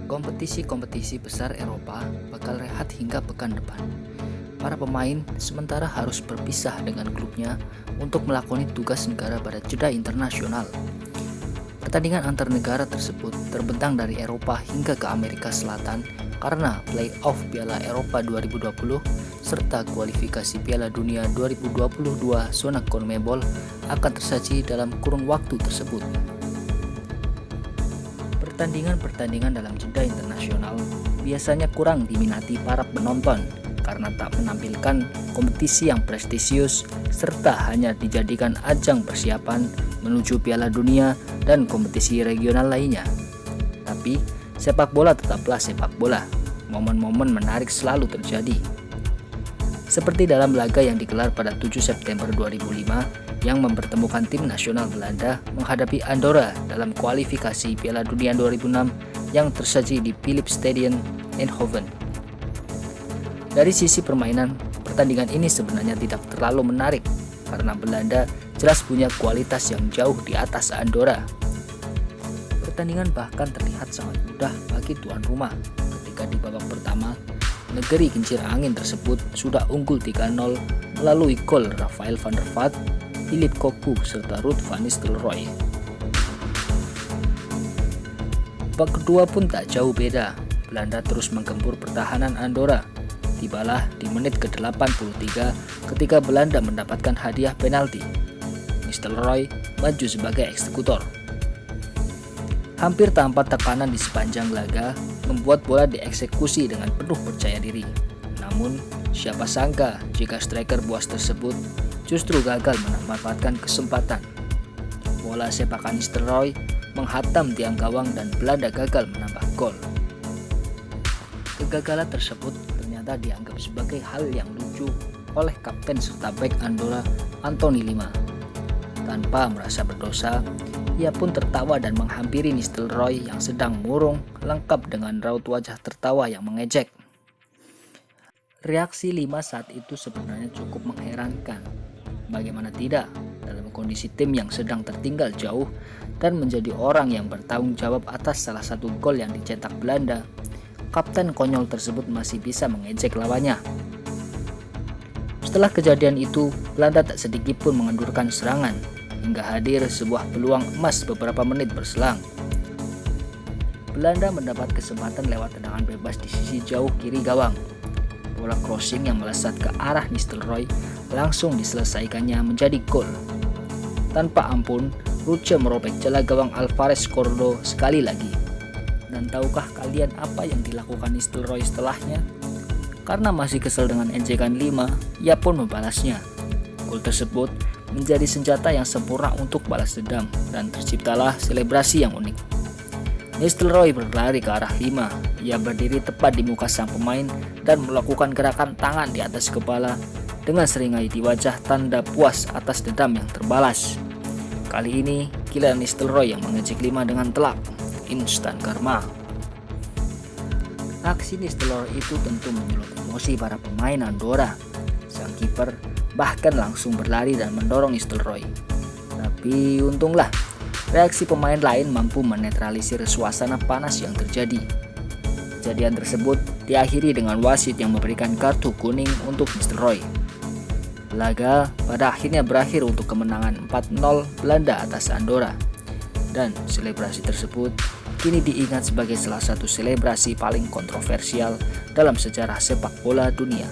Kompetisi-kompetisi besar Eropa bakal rehat hingga pekan depan. Para pemain sementara harus berpisah dengan klubnya untuk melakoni tugas negara pada jeda internasional. Pertandingan antar negara tersebut terbentang dari Eropa hingga ke Amerika Selatan karena play-off Piala Eropa 2020 serta kualifikasi Piala Dunia 2022 zona CONMEBOL akan tersaji dalam kurun waktu tersebut. Pertandingan-pertandingan dalam jeda internasional biasanya kurang diminati para penonton karena tak menampilkan kompetisi yang prestisius serta hanya dijadikan ajang persiapan menuju Piala Dunia dan kompetisi regional lainnya. Tapi sepak bola tetaplah sepak bola. Momen-momen menarik selalu terjadi. Seperti dalam laga yang digelar pada 7 September 2005 yang mempertemukan tim nasional Belanda menghadapi Andorra dalam kualifikasi Piala Dunia 2006 yang tersaji di Philips Stadion Eindhoven. Dari sisi permainan, pertandingan ini sebenarnya tidak terlalu menarik karena Belanda jelas punya kualitas yang jauh di atas Andorra. Pertandingan bahkan terlihat sangat mudah bagi tuan rumah ketika di babak pertama negeri kincir angin tersebut sudah unggul 3-0 melalui gol Rafael van der Vaart, Philip Cocu serta Ruud van Nistelrooy. Babak kedua pun tak jauh beda. Belanda terus menggempur pertahanan Andorra. Tibalah di menit ke-83 ketika Belanda mendapatkan hadiah penalti. Nistelrooy maju sebagai eksekutor. Hampir tanpa tekanan di sepanjang laga, membuat bola dieksekusi dengan penuh percaya diri. Namun, siapa sangka jika striker buas tersebut justru gagal memanfaatkan kesempatan. Bola sepakan Nistelrooy menghantam tiang gawang dan Belanda gagal menambah gol. Kegagalan tersebut ternyata dianggap sebagai hal yang lucu oleh kapten serta bek Andorra, Anthony Lima. Tanpa merasa berdosa, ia pun tertawa dan menghampiri Nistelrooy yang sedang murung, lengkap dengan raut wajah tertawa yang mengejek. Reaksi Lima saat itu sebenarnya cukup mengherankan. Bagaimana tidak, dalam kondisi tim yang sedang tertinggal jauh dan menjadi orang yang bertanggung jawab atas salah satu gol yang dicetak Belanda, kapten konyol tersebut masih bisa mengejek lawannya. Setelah kejadian itu, Belanda tak sedikit pun mengendurkan serangan, hingga hadir sebuah peluang emas beberapa menit berselang. Belanda mendapat kesempatan lewat tendangan bebas di sisi jauh kiri gawang. Bola crossing yang melesat ke arah Nistelrooy langsung diselesaikannya menjadi gol. Tanpa ampun, Ruche merobek celah gawang Alvarez Cordo sekali lagi. Dan tahukah kalian apa yang dilakukan Nistelrooy setelahnya? Karena masih kesal dengan ejekan Lima, ia pun membalasnya. Gol tersebut menjadi senjata yang sempurna untuk balas dendam dan terciptalah selebrasi yang unik. Nistelrooy berlari ke arah Lima. Ia berdiri tepat di muka sang pemain dan melakukan gerakan tangan di atas kepala dengan seringai di wajah tanda puas atas dendam yang terbalas. Kali ini Kylian Nistelrooy yang mengejek Lima dengan telak. Instan karma. Aksi Nistelrooy itu tentu menyulut emosi para pemain Andorra. Sang kiper bahkan langsung berlari dan mendorong Nistelrooy. Tapi untunglah, reaksi pemain lain mampu menetralisir suasana panas yang terjadi. Kejadian tersebut diakhiri dengan wasit yang memberikan kartu kuning untuk Nistelrooy. Laga pada akhirnya berakhir untuk kemenangan 4-0 Belanda atas Andorra. Dan selebrasi tersebut kini diingat sebagai salah satu selebrasi paling kontroversial dalam sejarah sepak bola dunia.